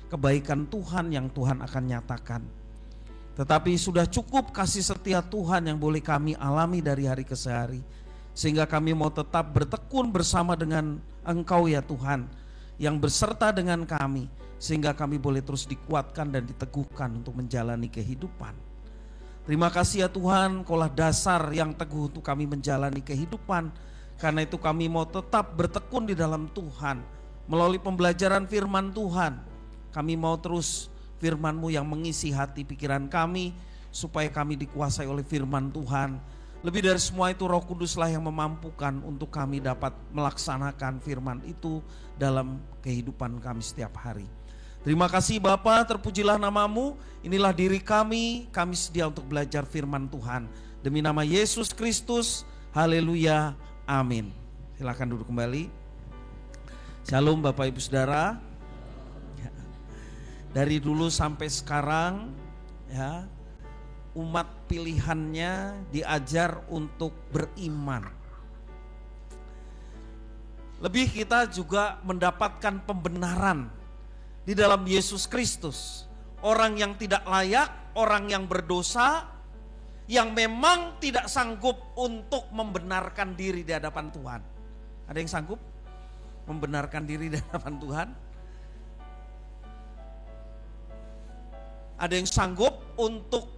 kebaikan Tuhan yang Tuhan akan nyatakan. Tetapi sudah cukup kasih setia Tuhan yang boleh kami alami dari hari ke hari, sehingga kami mau tetap bertekun bersama dengan Engkau ya Tuhan, yang berserta dengan kami, sehingga kami boleh terus dikuatkan dan diteguhkan untuk menjalani kehidupan. Terima kasih ya Tuhan, Kaulah dasar yang teguh untuk kami menjalani kehidupan. Karena itu kami mau tetap bertekun di dalam Tuhan. Melalui pembelajaran firman Tuhan, kami mau terus firman-Mu yang mengisi hati pikiran kami, supaya kami dikuasai oleh firman Tuhan. Lebih dari semua itu, Roh Kuduslah yang memampukan untuk kami dapat melaksanakan firman itu dalam kehidupan kami setiap hari. Terima kasih Bapa, terpujilah nama-Mu. Inilah diri kami sedia untuk belajar firman Tuhan. Demi nama Yesus Kristus, haleluya, amin. Silakan duduk kembali. Shalom Bapak Ibu Saudara. Dari dulu sampai sekarang ya, umat pilihannya diajar untuk beriman. Lebih kita juga mendapatkan pembenaran di dalam Yesus Kristus. Orang yang tidak layak, orang yang berdosa, yang memang tidak sanggup untuk membenarkan diri di hadapan Tuhan. Ada yang sanggup membenarkan diri di hadapan Tuhan? Ada yang sanggup untuk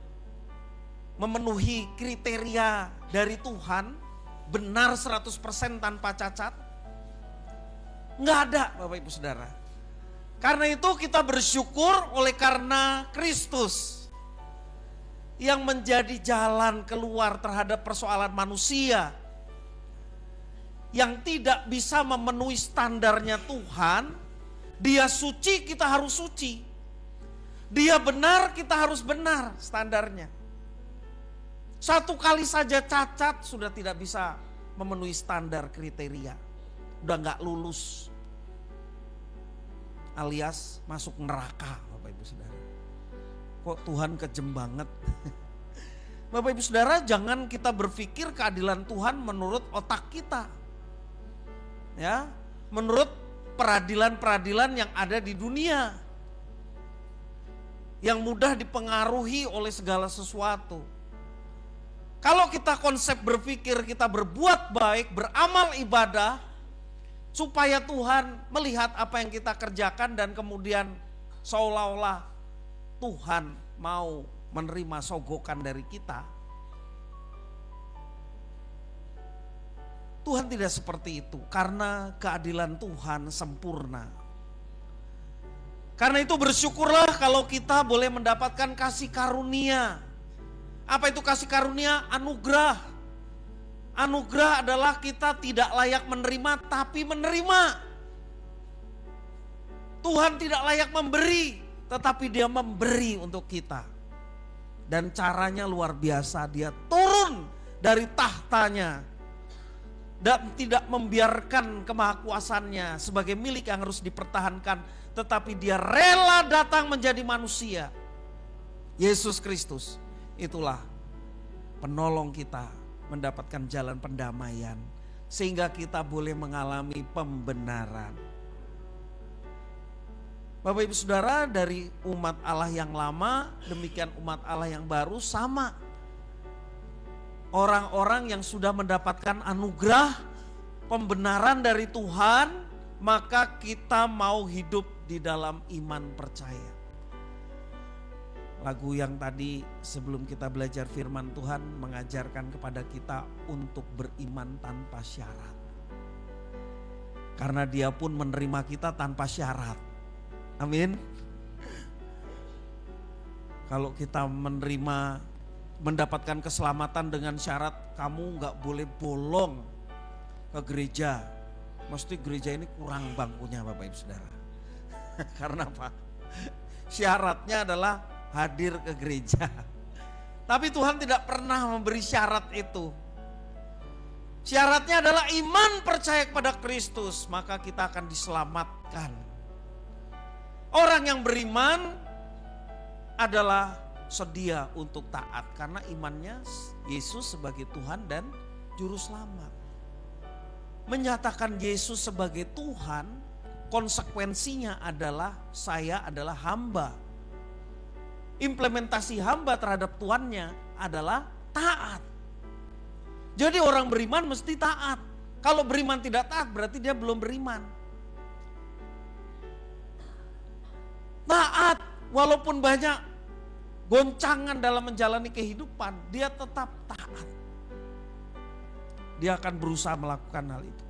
memenuhi kriteria dari Tuhan, benar 100% tanpa cacat? Enggak ada Bapak Ibu Saudara. Karena itu kita bersyukur oleh karena Kristus yang menjadi jalan keluar terhadap persoalan manusia yang tidak bisa memenuhi standarnya Tuhan. Dia suci, kita harus suci. Dia benar, kita harus benar standarnya. Satu kali saja cacat sudah tidak bisa memenuhi standar kriteria. Udah gak lulus, alias masuk neraka Bapak Ibu Saudara. Kok Tuhan kejem banget. Bapak Ibu Saudara, jangan kita berpikir keadilan Tuhan menurut otak kita. Ya, menurut peradilan-peradilan yang ada di dunia, yang mudah dipengaruhi oleh segala sesuatu. Kalau kita konsep berpikir kita berbuat baik, beramal ibadah, supaya Tuhan melihat apa yang kita kerjakan dan kemudian seolah-olah Tuhan mau menerima sogokan dari kita. Tuhan tidak seperti itu, karena keadilan Tuhan sempurna. Karena itu bersyukurlah kalau kita boleh mendapatkan kasih karunia. Apa itu kasih karunia? Anugerah. Anugerah adalah kita tidak layak menerima tapi menerima. Tuhan tidak layak memberi, tetapi Dia memberi untuk kita. Dan caranya luar biasa, Dia turun dari tahtanya dan tidak membiarkan kemahakuasannya sebagai milik yang harus dipertahankan, tetapi Dia rela datang menjadi manusia. Yesus Kristus itulah penolong kita mendapatkan jalan pendamaian, sehingga kita boleh mengalami pembenaran. Bapak Ibu Saudara, dari umat Allah yang lama demikian umat Allah yang baru sama. Orang-orang yang sudah mendapatkan anugerah pembenaran dari Tuhan, maka kita mau hidup di dalam iman percaya. Lagu yang tadi sebelum kita belajar firman Tuhan mengajarkan kepada kita untuk beriman tanpa syarat. Karena Dia pun menerima kita tanpa syarat. Amin. Kalau kita mendapatkan keselamatan dengan syarat kamu gak boleh bolong ke gereja, mesti gereja ini kurang bangkunya Bapak Ibu Saudara. Karena apa? Syaratnya adalah hadir ke gereja. Tapi Tuhan tidak pernah memberi syarat itu. Syaratnya adalah iman percaya kepada Kristus, maka kita akan diselamatkan. Orang yang beriman adalah sedia untuk taat karena imannya Yesus sebagai Tuhan dan Juru Selamat. Menyatakan Yesus sebagai Tuhan konsekuensinya adalah saya adalah hamba. Implementasi hamba terhadap tuannya adalah taat. Jadi orang beriman mesti taat. Kalau beriman tidak taat berarti dia belum beriman. Taat walaupun banyak goncangan dalam menjalani kehidupan, dia tetap taat. Dia akan berusaha melakukan hal itu.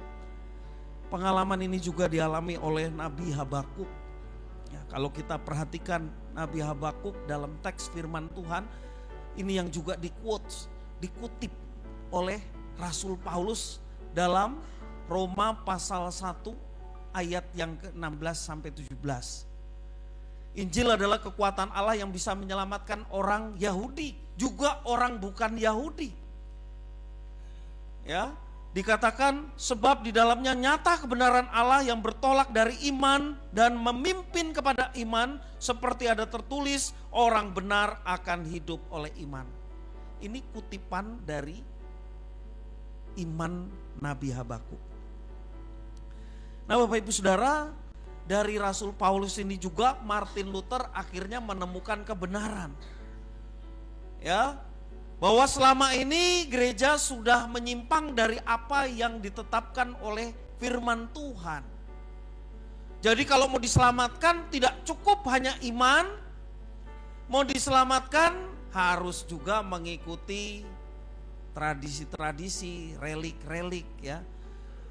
Pengalaman ini juga dialami oleh Nabi Habakuk. Ya, kalau kita perhatikan Nabi Habakuk dalam teks firman Tuhan, ini yang juga dikutip oleh Rasul Paulus dalam Roma pasal 1 ayat yang ke-16 sampai 17. Injil adalah kekuatan Allah yang bisa menyelamatkan orang Yahudi, juga orang bukan Yahudi. Ya, dikatakan sebab di dalamnya nyata kebenaran Allah yang bertolak dari iman dan memimpin kepada iman, seperti ada tertulis orang benar akan hidup oleh iman. Ini kutipan dari iman Nabi Habakuk. Nah, Bapak Ibu Saudara, dari Rasul Paulus ini juga Martin Luther akhirnya menemukan kebenaran. Ya, bahwa selama ini gereja sudah menyimpang dari apa yang ditetapkan oleh firman Tuhan. Jadi kalau mau diselamatkan tidak cukup hanya iman, mau diselamatkan harus juga mengikuti tradisi-tradisi, relik-relik ya.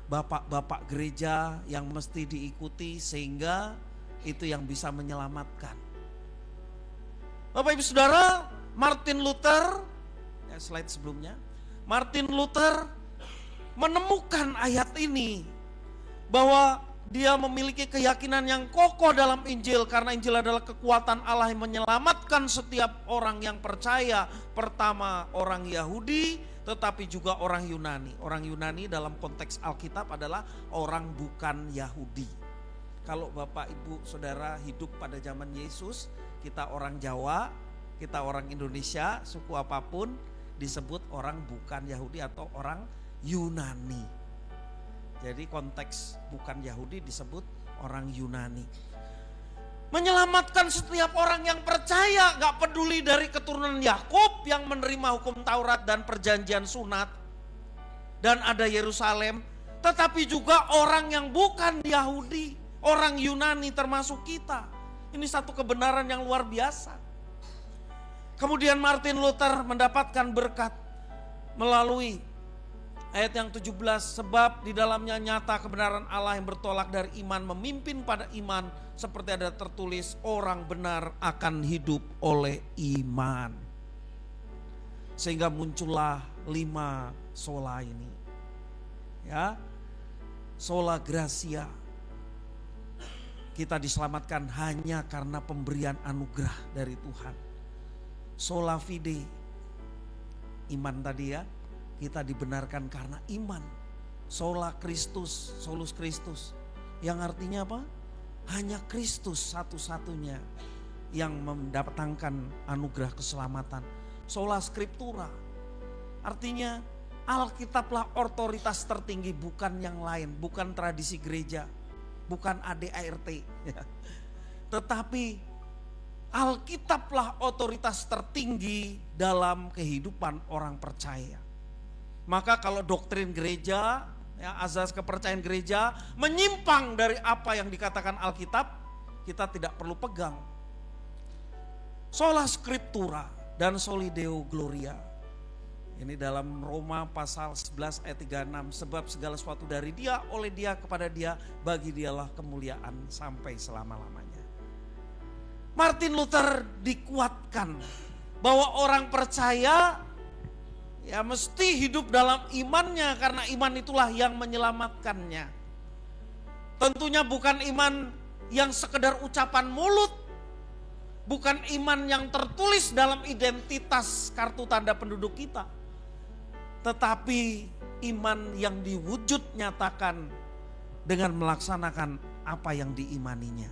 Bapak-bapak gereja yang mesti diikuti sehingga itu yang bisa menyelamatkan. Bapak Ibu Saudara, Martin Luther, ya slide sebelumnya, Martin Luther menemukan ayat ini bahwa dia memiliki keyakinan yang kokoh dalam Injil karena Injil adalah kekuatan Allah yang menyelamatkan setiap orang yang percaya. Pertama orang Yahudi, tetapi juga orang Yunani. Orang Yunani dalam konteks Alkitab adalah orang bukan Yahudi. Kalau Bapak Ibu Saudara hidup pada zaman Yesus, kita orang Jawa, kita orang Indonesia, suku apapun disebut orang bukan Yahudi atau orang Yunani. Jadi konteks bukan Yahudi disebut orang Yunani. Menyelamatkan setiap orang yang percaya, gak peduli dari keturunan Yakub yang menerima hukum Taurat dan perjanjian sunat dan ada Yerusalem, tetapi juga orang yang bukan Yahudi, orang Yunani termasuk kita. Ini satu kebenaran yang luar biasa. Kemudian Martin Luther mendapatkan berkat melalui ayat yang 17, sebab di dalamnya nyata kebenaran Allah yang bertolak dari iman memimpin pada iman, seperti ada tertulis orang benar akan hidup oleh iman. Sehingga muncullah 5 sola ini. Ya. Sola gratia. Kita diselamatkan hanya karena pemberian anugerah dari Tuhan. Sola fide. Iman tadi ya. Kita dibenarkan karena iman. Sola Christus, solus Christus. Yang artinya apa? Hanya Kristus satu-satunya yang mendatangkan anugerah keselamatan. Sola Scriptura. Artinya Alkitablah otoritas tertinggi, bukan yang lain. Bukan tradisi gereja. Bukan ADART. Tetapi Alkitablah otoritas tertinggi dalam kehidupan orang percaya. Maka kalau doktrin gereja, ya, azas kepercayaan gereja menyimpang dari apa yang dikatakan Alkitab, kita tidak perlu pegang. Sola Scriptura dan Soli Deo Gloria. Ini dalam Roma pasal 11 ayat 36, sebab segala sesuatu dari Dia, oleh Dia, kepada Dia, bagi Dialah kemuliaan sampai selama-lamanya. Martin Luther dikuatkan bahwa orang percaya ya mesti hidup dalam imannya, karena iman itulah yang menyelamatkannya. Tentunya bukan iman yang sekedar ucapan mulut, bukan iman yang tertulis dalam identitas kartu tanda penduduk kita, tetapi iman yang diwujud nyatakan dengan melaksanakan apa yang diimaninya.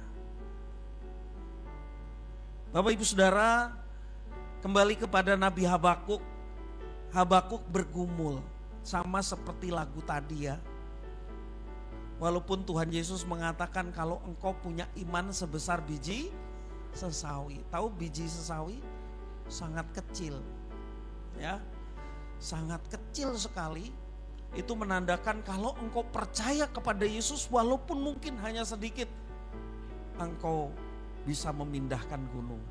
Bapak Ibu Saudara, kembali kepada Nabi Habakuk. Habakuk bergumul sama seperti lagu tadi ya. Walaupun Tuhan Yesus mengatakan kalau engkau punya iman sebesar biji sesawi. Tahu biji sesawi? Sangat kecil. Ya. Sangat kecil sekali. Itu menandakan kalau engkau percaya kepada Yesus walaupun mungkin hanya sedikit, engkau bisa memindahkan gunung.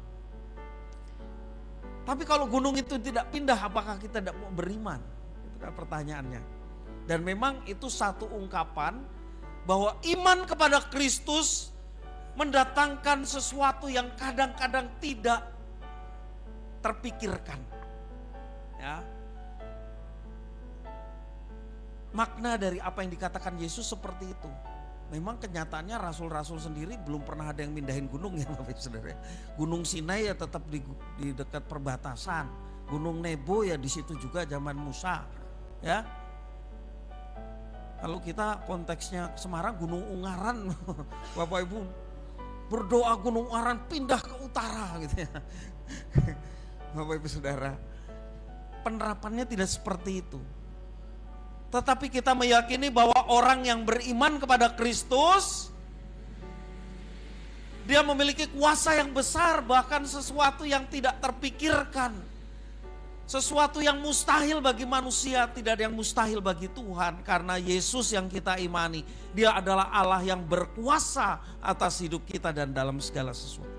Tapi kalau gunung itu tidak pindah, apakah kita tidak mau beriman? Itu kan pertanyaannya. Dan memang itu satu ungkapan bahwa iman kepada Kristus mendatangkan sesuatu yang kadang-kadang tidak terpikirkan. Ya. Makna dari apa yang dikatakan Yesus seperti itu. Memang kenyataannya rasul-rasul sendiri belum pernah ada yang mindahin gunung ya Bapak Ibu Saudara. Gunung Sinai ya tetap di dekat perbatasan. Gunung Nebo ya di situ juga zaman Musa. Ya. Kalau kita konteksnya Semarang, Gunung Ungaran, Bapak Ibu berdoa Gunung Ungaran pindah ke utara gitu ya. Bapak Ibu Saudara, penerapannya tidak seperti itu. Tetapi kita meyakini bahwa orang yang beriman kepada Kristus, dia memiliki kuasa yang besar, bahkan sesuatu yang tidak terpikirkan. Sesuatu yang mustahil bagi manusia, tidak ada yang mustahil bagi Tuhan. Karena Yesus yang kita imani, Dia adalah Allah yang berkuasa atas hidup kita dan dalam segala sesuatu.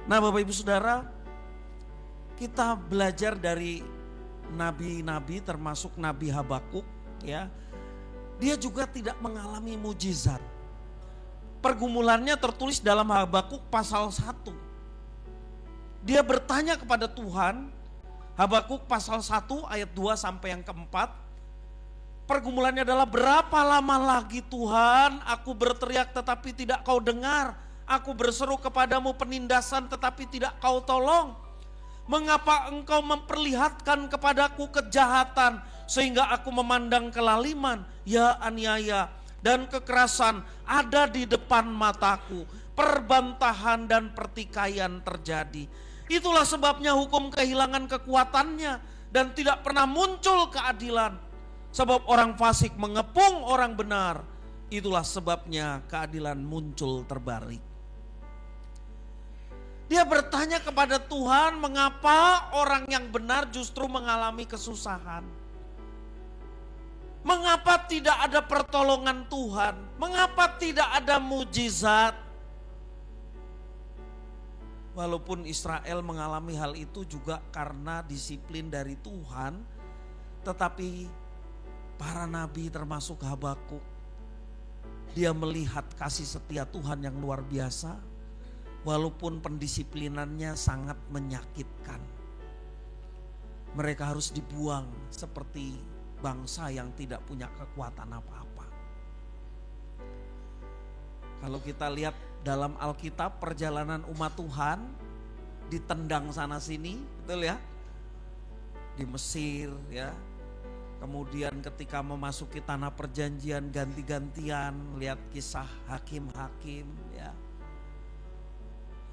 Nah Bapak Ibu Saudara, kita belajar dari nabi-nabi termasuk Nabi Habakuk. Ya, dia juga tidak mengalami mujizat. Pergumulannya tertulis dalam Habakuk pasal 1. Dia bertanya kepada Tuhan, Habakuk pasal 1 ayat 2 sampai yang keempat. Pergumulannya adalah, berapa lama lagi Tuhan aku berteriak tetapi tidak kau dengar. Aku berseru kepadamu penindasan tetapi tidak kau tolong. Mengapa engkau memperlihatkan kepadaku kejahatan sehingga aku memandang kelaliman? Ya aniaya dan kekerasan ada di depan mataku. Perbantahan dan pertikaian terjadi. Itulah sebabnya hukum kehilangan kekuatannya dan tidak pernah muncul keadilan. Sebab orang fasik mengepung orang benar. Itulah sebabnya keadilan muncul terbalik. Dia bertanya kepada Tuhan, mengapa orang yang benar justru mengalami kesusahan? Mengapa tidak ada pertolongan Tuhan? Mengapa tidak ada mujizat? Walaupun Israel mengalami hal itu juga karena disiplin dari Tuhan, tetapi para nabi termasuk Habakuk, dia melihat kasih setia Tuhan yang luar biasa, walaupun pendisiplinannya sangat menyakitkan. Mereka harus dibuang seperti bangsa yang tidak punya kekuatan apa-apa. Kalau kita lihat dalam Alkitab, perjalanan umat Tuhan ditendang sana sini, betul ya? Di Mesir ya. Kemudian ketika memasuki tanah perjanjian ganti-gantian, lihat kisah hakim-hakim ya.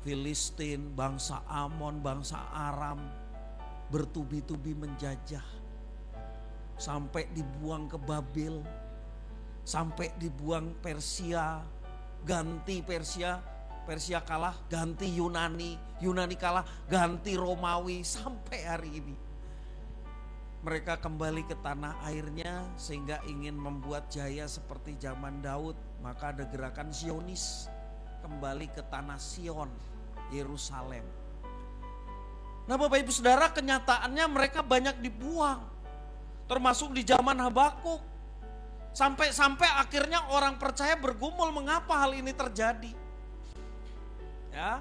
Filistin, bangsa Amon, bangsa Aram bertubi-tubi menjajah. Sampai dibuang ke Babel, sampai dibuang Persia, ganti Persia, Persia kalah, ganti Yunani, Yunani kalah, ganti Romawi, sampai hari ini. Mereka kembali ke tanah airnya sehingga ingin membuat jaya seperti zaman Daud. Maka ada gerakan Zionis, kembali ke tanah Sion, Yerusalem. Nah Bapak Ibu Saudara, kenyataannya mereka banyak dibuang, termasuk di zaman Habakuk. Sampai akhirnya orang percaya bergumul, mengapa hal ini terjadi? Ya.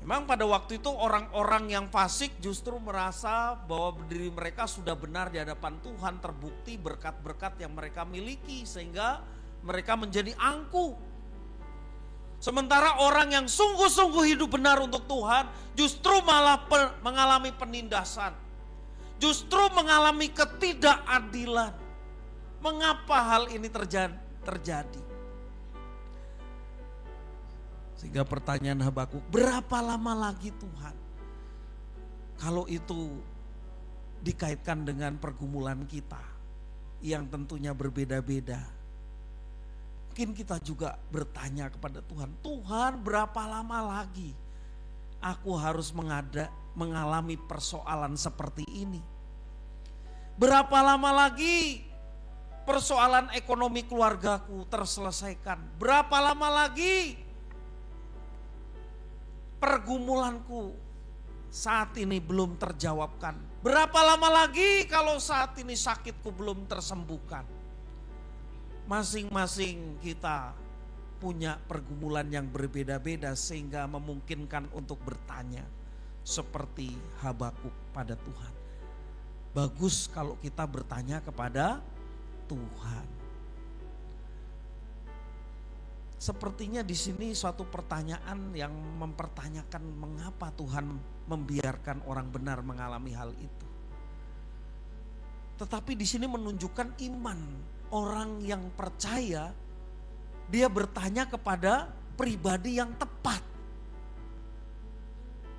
Memang pada waktu itu orang-orang yang fasik justru merasa bahwa diri mereka sudah benar di hadapan Tuhan, terbukti berkat-berkat yang mereka miliki sehingga mereka menjadi angkuh. Sementara orang yang sungguh-sungguh hidup benar untuk Tuhan justru malah mengalami penindasan. Justru mengalami ketidakadilan. Mengapa hal ini terjadi? Sehingga pertanyaan Habakuk, berapa lama lagi Tuhan? Kalau itu dikaitkan dengan pergumulan kita. yang tentunya berbeda-beda. Mungkin kita juga bertanya kepada Tuhan, Tuhan berapa lama lagi aku harus mengalami persoalan seperti ini? Berapa lama lagi persoalan ekonomi keluargaku terselesaikan? Berapa lama lagi pergumulanku saat ini belum terjawabkan? Berapa lama lagi kalau saat ini sakitku belum tersembuhkan? Masing-masing kita punya pergumulan yang berbeda-beda sehingga memungkinkan untuk bertanya seperti Habakuk pada Tuhan. Bagus kalau kita bertanya kepada Tuhan. Sepertinya di sini suatu pertanyaan yang mempertanyakan mengapa Tuhan membiarkan orang benar mengalami hal itu. Tetapi di sini menunjukkan iman orang yang percaya, dia bertanya kepada pribadi yang tepat.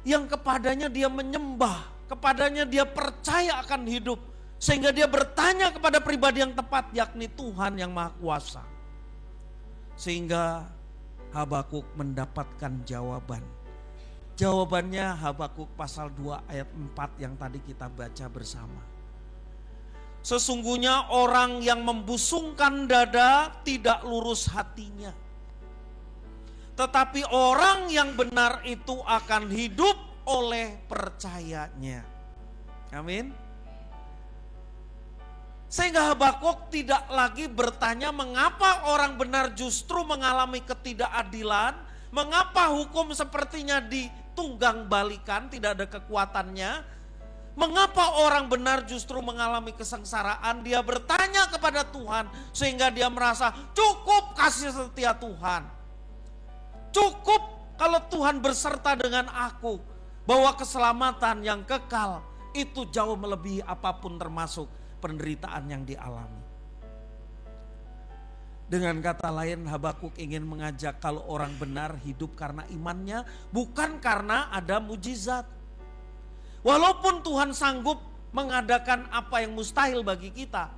Yang kepadanya dia menyembah, kepadanya dia percaya akan hidup. Sehingga dia bertanya kepada pribadi yang tepat, yakni Tuhan yang Maha Kuasa. Sehingga Habakuk mendapatkan jawaban. Jawabannya Habakuk pasal 2 ayat 4 yang tadi kita baca bersama. Sesungguhnya orang yang membusungkan dada tidak lurus hatinya. Tetapi orang yang benar itu akan hidup oleh percayanya. Amin. Sehingga Habakuk tidak lagi bertanya mengapa orang benar justru mengalami ketidakadilan. Mengapa hukum sepertinya ditunggang balikan, tidak ada kekuatannya. Mengapa orang benar justru mengalami kesengsaraan? Dia bertanya kepada Tuhan sehingga dia merasa cukup kasih setia Tuhan. Cukup kalau Tuhan berserta dengan aku, bahwa keselamatan yang kekal itu jauh melebihi apapun termasuk penderitaan yang dialami. Dengan kata lain, Habakuk ingin mengajak kalau orang benar hidup karena imannya, bukan karena ada mujizat. Walaupun Tuhan sanggup mengadakan apa yang mustahil bagi kita,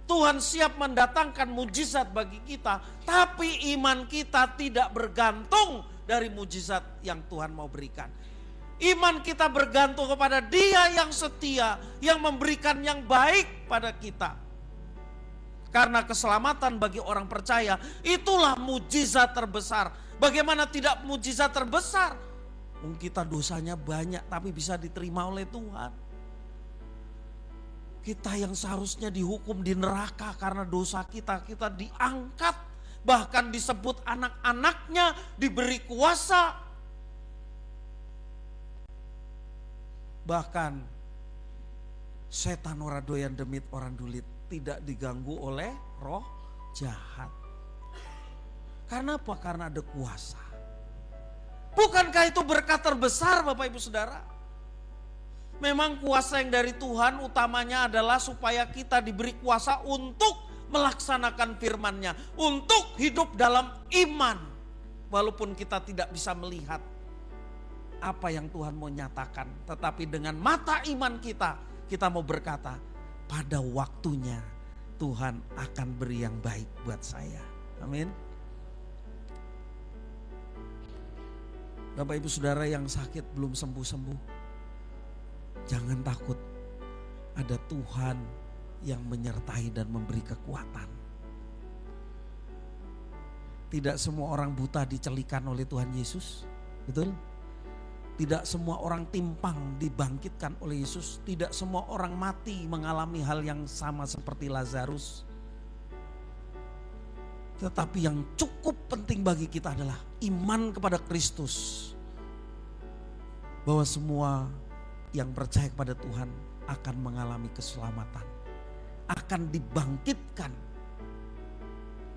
Tuhan siap mendatangkan mujizat bagi kita, tapi iman kita tidak bergantung dari mujizat yang Tuhan mau berikan. Iman kita bergantung kepada Dia yang setia, yang memberikan yang baik pada kita. Karena keselamatan bagi orang percaya itulah mujizat terbesar. Bagaimana tidak mujizat terbesar? Kita dosanya banyak tapi bisa diterima oleh Tuhan. Kita yang seharusnya dihukum di neraka karena dosa kita, kita diangkat. Bahkan disebut anak-anaknya, diberi kuasa. Bahkan setan ora doyan demit orang dulit, tidak diganggu oleh roh jahat. Karena apa? Karena ada kuasa. Bukankah itu berkat terbesar Bapak Ibu Saudara? Memang kuasa yang dari Tuhan utamanya adalah supaya kita diberi kuasa untuk melaksanakan firman-Nya, untuk hidup dalam iman. Walaupun kita tidak bisa melihat apa yang Tuhan mau nyatakan, tetapi dengan mata iman kita, kita mau berkata, pada waktunya Tuhan akan beri yang baik buat saya. Amin. Bapak Ibu Saudara yang sakit belum sembuh-sembuh, jangan takut. Ada Tuhan yang menyertai dan memberi kekuatan. Tidak semua orang buta dicelikan oleh Tuhan Yesus, betul? Tidak semua orang timpang dibangkitkan oleh Yesus. Tidak semua orang mati mengalami hal yang sama seperti Lazarus. Tetapi yang cukup penting bagi kita adalah iman kepada Kristus. Bahwa semua yang percaya kepada Tuhan akan mengalami keselamatan. Akan dibangkitkan.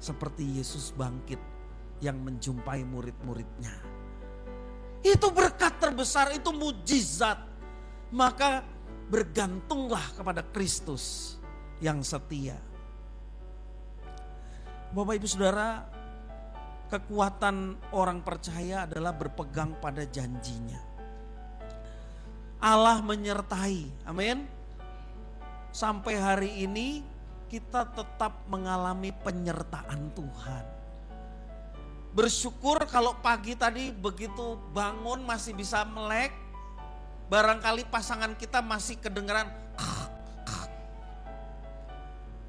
Seperti Yesus bangkit yang menjumpai murid-muridnya. Itu berkat terbesar, itu mujizat. Maka bergantunglah kepada Kristus yang setia. Bapak Ibu Saudara, kekuatan orang percaya adalah berpegang pada janjinya. Allah menyertai, amin. Sampai hari ini kita tetap mengalami penyertaan Tuhan. Bersyukur kalau pagi tadi begitu bangun masih bisa melek. Barangkali pasangan kita masih kedengeran.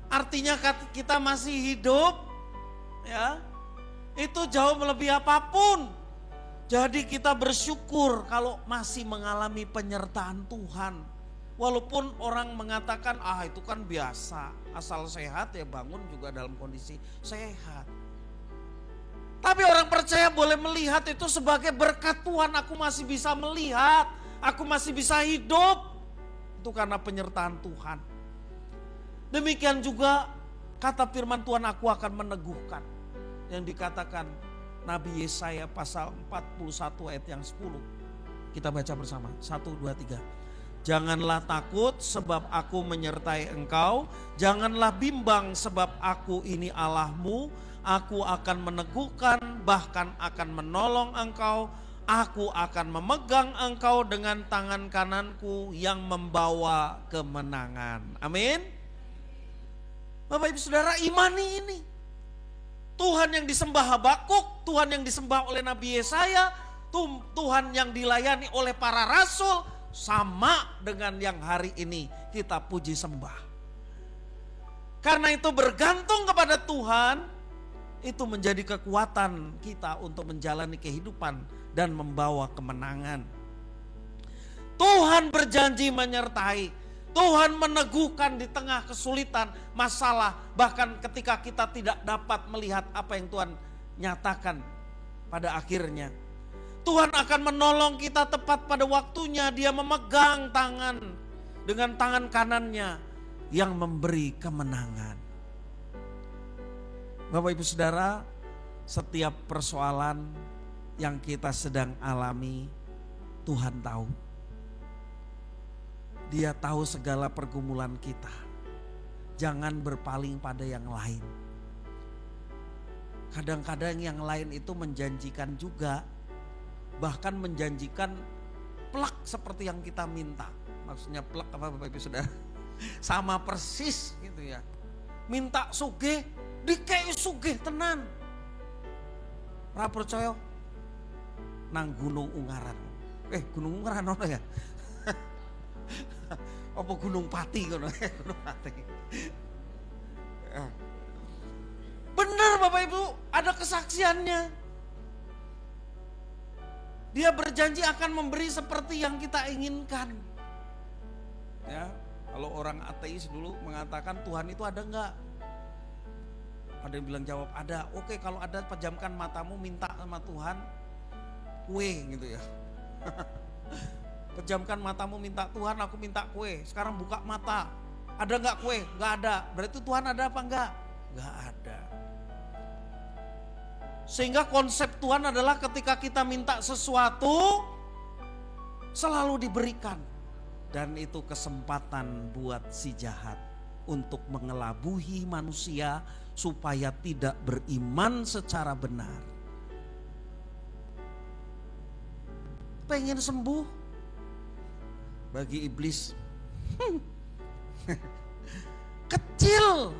Artinya kita masih hidup, ya. Itu jauh melebihi apapun. Jadi kita bersyukur kalau masih mengalami penyertaan Tuhan. Walaupun orang mengatakan, itu kan biasa. Asal sehat ya bangun juga dalam kondisi sehat. Tapi orang percaya boleh melihat itu sebagai berkat Tuhan. Aku masih bisa melihat, aku masih bisa hidup. Itu karena penyertaan Tuhan. Demikian juga kata firman Tuhan, aku akan meneguhkan. Yang dikatakan Nabi Yesaya pasal 41 ayat yang 10. Kita baca bersama, 1, 2, 3. Janganlah takut sebab aku menyertai engkau. Janganlah bimbang sebab aku ini Allahmu. Aku akan meneguhkan bahkan akan menolong engkau. Aku akan memegang engkau dengan tangan kananku yang membawa kemenangan. Amin. Bapak Ibu Saudara, imani ini. Tuhan yang disembah Habakuk, Tuhan yang disembah oleh Nabi Yesaya, Tuhan yang dilayani oleh para rasul, sama dengan yang hari ini kita puji sembah. Karena itu bergantung kepada Tuhan, itu menjadi kekuatan kita untuk menjalani kehidupan dan membawa kemenangan. Tuhan berjanji menyertai. Tuhan meneguhkan di tengah kesulitan, masalah, bahkan ketika kita tidak dapat melihat apa yang Tuhan nyatakan pada akhirnya. Tuhan akan menolong kita tepat pada waktunya. Dia memegang tangan dengan tangan kanannya yang memberi kemenangan. Bapak Ibu Saudara, setiap persoalan yang kita sedang alami, Tuhan tahu. Dia tahu segala pergumulan kita. Jangan berpaling pada yang lain. Kadang-kadang yang lain itu menjanjikan juga. Bahkan menjanjikan plak seperti yang kita minta. Maksudnya plak apa Bapak Ibu Saudara? Sama persis gitu ya. Minta sugih, dikei sugih tenan. Ra percaya nang Gunung Ungaran. Gunung Ungaran apa ya? Apa Gunung Pati kono? Gunung Pati. Benar Bapak Ibu, ada kesaksiannya. Dia berjanji akan memberi seperti yang kita inginkan. Ya, kalau orang ateis dulu mengatakan Tuhan itu ada enggak? Ada yang bilang jawab ada. Oke, kalau ada pejamkan matamu minta sama Tuhan. Kue gitu ya. Pejamkan matamu minta Tuhan, aku minta kue. Sekarang buka mata. Ada enggak kue? Enggak ada. Berarti Tuhan ada apa enggak? Enggak ada. Sehingga konsep Tuhan adalah ketika kita minta sesuatu selalu diberikan. Dan itu kesempatan buat si jahat untuk mengelabuhi manusia supaya tidak beriman secara benar. Pengen sembuh? Bagi iblis kecil.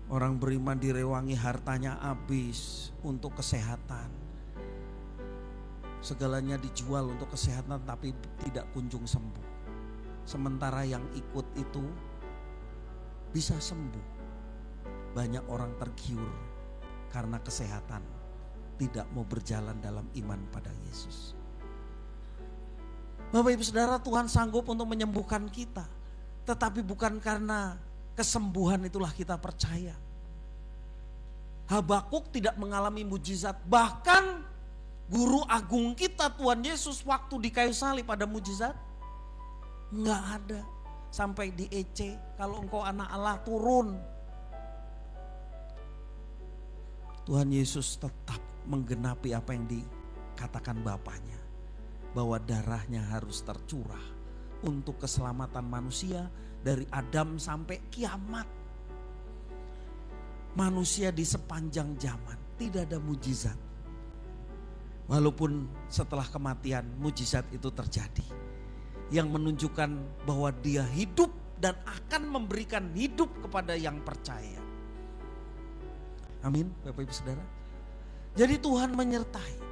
Orang beriman direwangi hartanya habis untuk kesehatan. Segalanya dijual untuk kesehatan tapi tidak kunjung sembuh. Sementara yang ikut itu bisa sembuh. Banyak orang tergiur karena kesehatan, tidak mau berjalan dalam iman pada Yesus. Bapak Ibu Saudara, Tuhan sanggup untuk menyembuhkan kita. Tetapi bukan karena kesembuhan itulah kita percaya. Habakuk tidak mengalami mujizat. Bahkan guru agung kita Tuhan Yesus waktu di kayu salib ada mujizat? Enggak ada. Sampai di EC, kalau engkau anak Allah turun. Tuhan Yesus tetap menggenapi apa yang dikatakan Bapaknya. Bahwa darahnya harus tercurah untuk keselamatan manusia dari Adam sampai kiamat. Manusia di sepanjang zaman tidak ada mujizat. Walaupun setelah kematian mujizat itu terjadi. Yang menunjukkan bahwa dia hidup dan akan memberikan hidup kepada yang percaya. Amin, Bapak Ibu Saudara. Jadi Tuhan menyertai.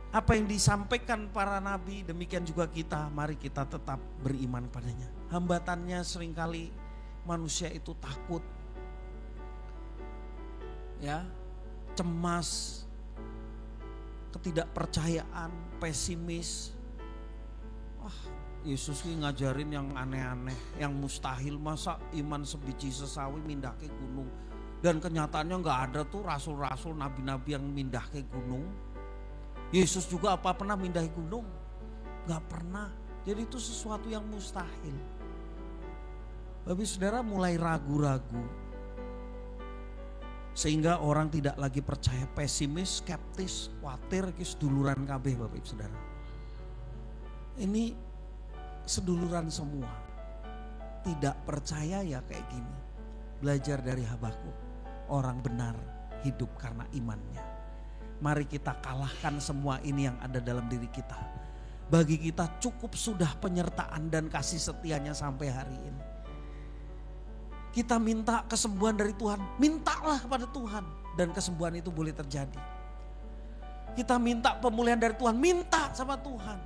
Apa yang disampaikan para nabi, demikian juga kita, mari kita tetap beriman padanya. Hambatannya seringkali manusia itu takut, ya, cemas, ketidakpercayaan, pesimis. Wah, Yesus ini ngajarin yang aneh-aneh, yang mustahil, masa iman sebiji sesawi mindah ke gunung. Dan kenyataannya nggak ada tuh rasul-rasul, nabi-nabi yang mindah ke gunung. Yesus juga apa pernah mindahi gunung? Nggak pernah. Jadi itu sesuatu yang mustahil. Tapi saudara mulai ragu-ragu. Sehingga orang tidak lagi percaya, pesimis, skeptis, khawatir, seduluran kabeh Bapak Ibu Saudara. Ini seduluran semua. Tidak percaya ya kayak gini. Belajar dari Habakuk. Orang benar hidup karena imannya. Mari kita kalahkan semua ini yang ada dalam diri kita. Bagi kita cukup sudah penyertaan dan kasih setianya sampai hari ini. Kita minta kesembuhan dari Tuhan, mintalah kepada Tuhan dan kesembuhan itu boleh terjadi. Kita minta pemulihan dari Tuhan, minta sama Tuhan.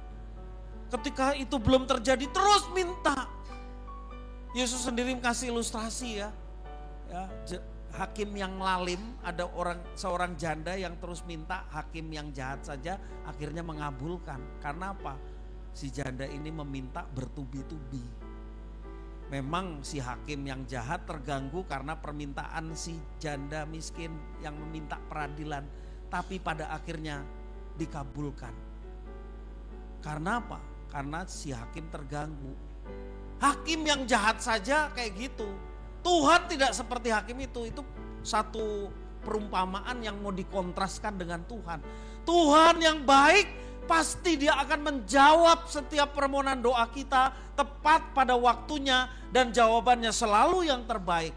Ketika itu belum terjadi, terus minta. Yesus sendiri kasih ilustrasi ya. Hakim yang lalim, ada seorang janda yang terus minta, hakim yang jahat saja akhirnya mengabulkan. Karena apa? Si janda ini meminta bertubi-tubi. Memang si hakim yang jahat terganggu karena permintaan si janda miskin yang meminta peradilan, tapi pada akhirnya dikabulkan. Karena apa? Karena si hakim terganggu. Hakim yang jahat saja kayak gitu. Tuhan tidak seperti hakim itu satu perumpamaan yang mau dikontraskan dengan Tuhan. Tuhan yang baik pasti dia akan menjawab setiap permohonan doa kita tepat pada waktunya dan jawabannya selalu yang terbaik.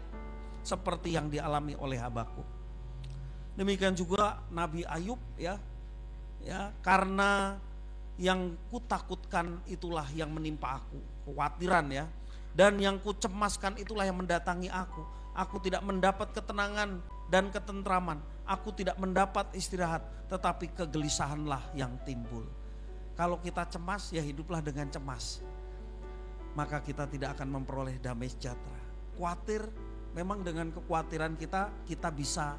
Seperti yang dialami oleh Habakuk. Demikian juga Nabi Ayub ya karena yang kutakutkan itulah yang menimpa aku, kekhawatiran ya. Dan yang kucemaskan itulah yang mendatangi aku. Aku tidak mendapat ketenangan dan ketentraman. Aku tidak mendapat istirahat, tetapi kegelisahanlah yang timbul. Kalau kita cemas, ya hiduplah dengan cemas. Maka kita tidak akan memperoleh damai sejahtera. Khawatir, memang dengan kekhawatiran kita bisa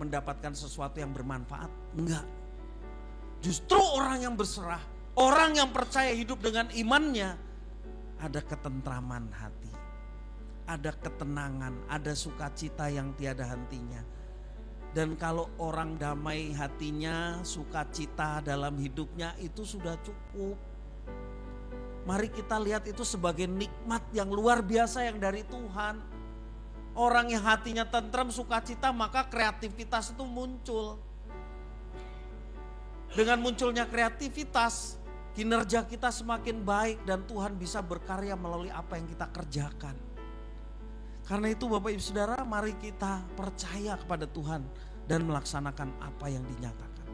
mendapatkan sesuatu yang bermanfaat. Enggak. Justru orang yang berserah, orang yang percaya hidup dengan imannya, ada ketentraman hati, ada ketenangan, ada sukacita yang tiada hentinya. Dan kalau orang damai hatinya, sukacita dalam hidupnya itu sudah cukup. Mari kita lihat itu sebagai nikmat yang luar biasa yang dari Tuhan. Orang yang hatinya tentram, sukacita, maka kreativitas itu muncul. Dengan munculnya kreativitas, kinerja kita semakin baik dan Tuhan bisa berkarya melalui apa yang kita kerjakan. Karena itu Bapak Ibu Saudara, mari kita percaya kepada Tuhan dan melaksanakan apa yang dinyatakan.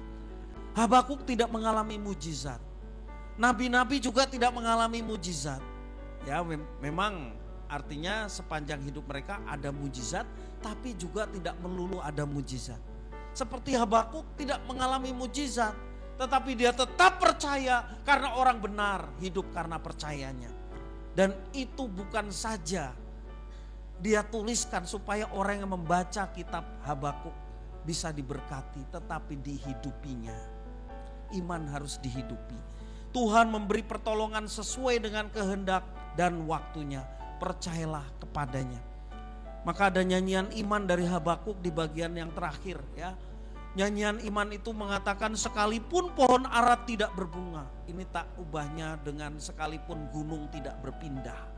Habakuk tidak mengalami mujizat. Nabi-nabi juga tidak mengalami mujizat. Ya, memang artinya sepanjang hidup mereka ada mujizat, tapi juga tidak melulu ada mujizat. Seperti Habakuk tidak mengalami mujizat, tetapi dia tetap percaya karena orang benar hidup karena percayanya. Dan itu bukan saja dia tuliskan supaya orang yang membaca kitab Habakuk bisa diberkati, tetapi dihidupinya. Iman harus dihidupi. Tuhan memberi pertolongan sesuai dengan kehendak dan waktunya. Percayalah kepadanya. Maka ada nyanyian iman dari Habakuk di bagian yang terakhir ya. Nyanyian iman itu mengatakan sekalipun pohon ara tidak berbunga. Ini tak ubahnya dengan sekalipun gunung tidak berpindah.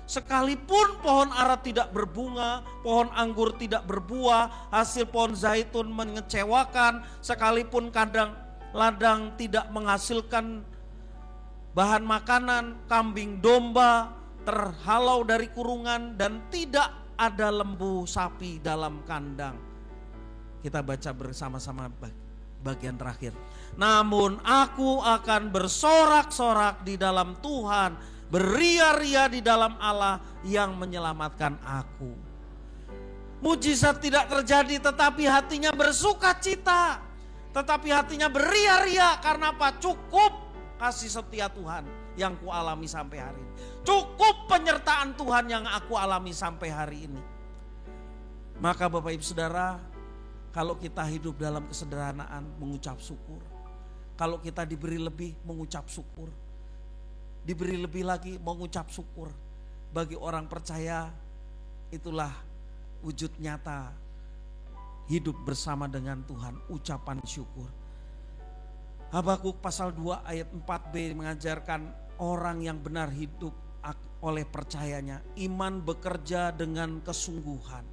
Sekalipun pohon ara tidak berbunga, pohon anggur tidak berbuah, hasil pohon zaitun mengecewakan, sekalipun ladang tidak menghasilkan bahan makanan, kambing domba terhalau dari kurungan dan tidak ada lembu sapi dalam kandang. Kita baca bersama-sama bagian terakhir. Namun aku akan bersorak-sorak di dalam Tuhan. Beria-ria di dalam Allah yang menyelamatkan aku. Mujizat tidak terjadi tetapi hatinya bersuka cita. Tetapi hatinya beria-ria karena apa? Cukup kasih setia Tuhan yang kualami sampai hari ini. Cukup penyertaan Tuhan yang aku alami sampai hari ini. Maka Bapak Ibu Saudara, kalau kita hidup dalam kesederhanaan mengucap syukur. Kalau kita diberi lebih mengucap syukur. Diberi lebih lagi mengucap syukur. Bagi orang percaya itulah wujud nyata hidup bersama dengan Tuhan, ucapan syukur. Habakuk pasal 2 ayat 4b mengajarkan orang yang benar hidup oleh percayanya. Iman bekerja dengan kesungguhan.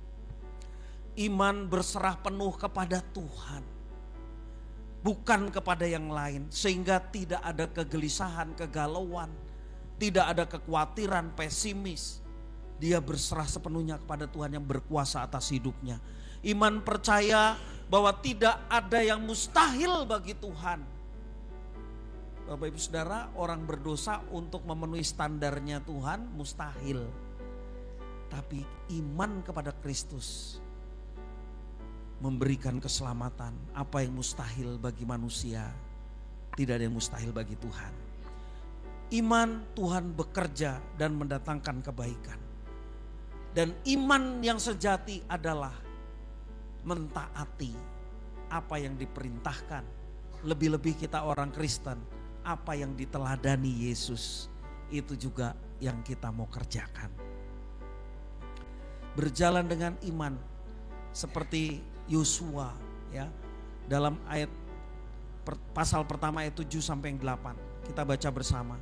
Iman berserah penuh kepada Tuhan, bukan kepada yang lain, sehingga tidak ada kegelisahan, kegalauan, tidak ada kekhawatiran, pesimis. Dia berserah sepenuhnya kepada Tuhan yang berkuasa atas hidupnya. Iman percaya bahwa tidak ada yang mustahil bagi Tuhan. Bapak Ibu Saudara, orang berdosa untuk memenuhi standarnya Tuhan mustahil. Tapi iman kepada Kristus memberikan keselamatan. Apa yang mustahil bagi manusia, tidak ada yang mustahil bagi Tuhan. Iman Tuhan bekerja dan mendatangkan kebaikan. Dan iman yang sejati adalah mentaati apa yang diperintahkan. Lebih-lebih kita orang Kristen, apa yang diteladani Yesus, itu juga yang kita mau kerjakan. Berjalan dengan iman seperti Yosua, ya. Dalam ayat pasal pertama ayat 7 sampai yang 8. Kita baca bersama.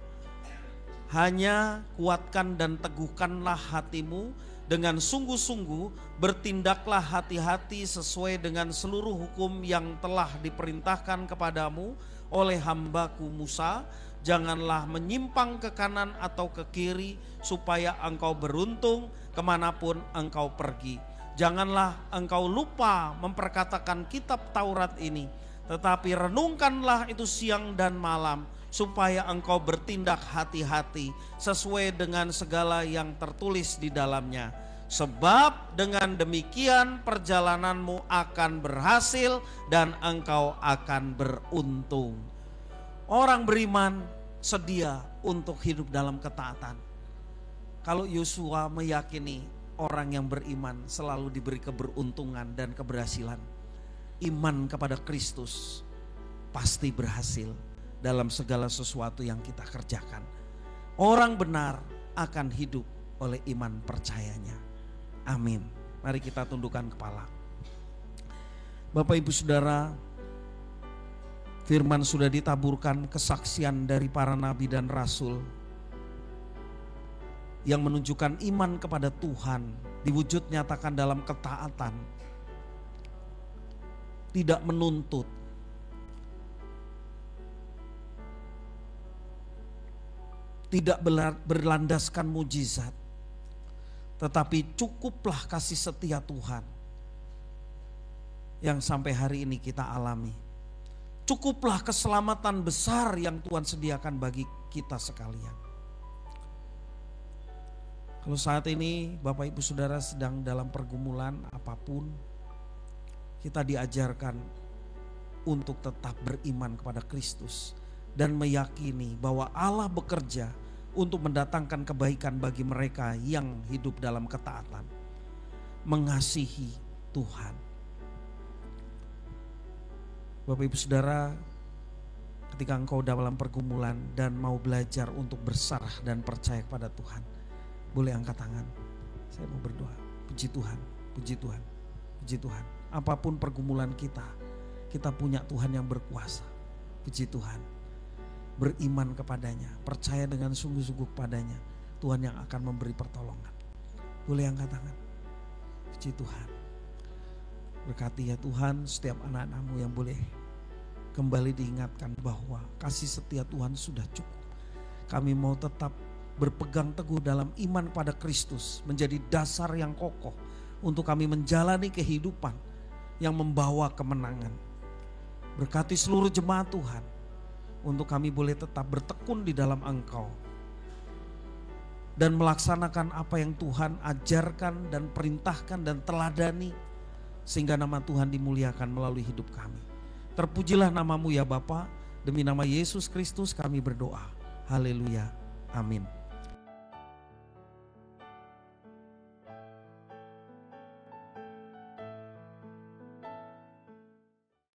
Hanya kuatkan dan teguhkanlah hatimu dengan sungguh-sungguh, bertindaklah hati-hati sesuai dengan seluruh hukum yang telah diperintahkan kepadamu oleh hambaku Musa. Janganlah menyimpang ke kanan atau ke kiri, supaya engkau beruntung kemanapun engkau pergi. Janganlah engkau lupa memperkatakan kitab Taurat ini, tetapi renungkanlah itu siang dan malam, supaya engkau bertindak hati-hati sesuai dengan segala yang tertulis di dalamnya. Sebab dengan demikian perjalananmu akan berhasil dan engkau akan beruntung. Orang beriman sedia untuk hidup dalam ketaatan. Kalau Yosua meyakini orang yang beriman selalu diberi keberuntungan dan keberhasilan. Iman kepada Kristus pasti berhasil dalam segala sesuatu yang kita kerjakan. Orang benar akan hidup oleh iman percayanya. Amin. Mari kita tundukkan kepala. Bapak Ibu Saudara, firman sudah ditaburkan, kesaksian dari para nabi dan rasul yang menunjukkan iman kepada Tuhan diwujud nyatakan dalam ketaatan, tidak menuntut, tidak berlandaskan mujizat, tetapi cukuplah kasih setia Tuhan yang sampai hari ini kita alami. Cukuplah keselamatan besar yang Tuhan sediakan bagi kita sekalian. Kalau saat ini Bapak Ibu Saudara sedang dalam pergumulan apapun, kita diajarkan untuk tetap beriman kepada Kristus dan meyakini bahwa Allah bekerja untuk mendatangkan kebaikan bagi mereka yang hidup dalam ketaatan, mengasihi Tuhan. Bapak Ibu Saudara, ketika engkau dalam pergumulan dan mau belajar untuk berserah dan percaya kepada Tuhan, boleh angkat tangan. Saya mau berdoa. Puji Tuhan, puji Tuhan, puji Tuhan. Apapun pergumulan kita, kita punya Tuhan yang berkuasa. Puji Tuhan. Beriman kepadanya, percaya dengan sungguh-sungguh kepadanya, Tuhan yang akan memberi pertolongan. Boleh angkat tangan. Puji Tuhan. Berkati ya Tuhan setiap anak-anak-Mu yang boleh kembali diingatkan bahwa kasih setia Tuhan sudah cukup. Kami mau tetap berpegang teguh dalam iman pada Kristus, menjadi dasar yang kokoh untuk kami menjalani kehidupan yang membawa kemenangan. Berkati seluruh jemaat Tuhan, untuk kami boleh tetap bertekun di dalam Engkau. dan melaksanakan apa yang Tuhan ajarkan dan perintahkan dan teladani, sehingga nama Tuhan dimuliakan melalui hidup kami. Terpujilah namamu ya Bapa, demi nama Yesus Kristus kami berdoa. Haleluya, amin.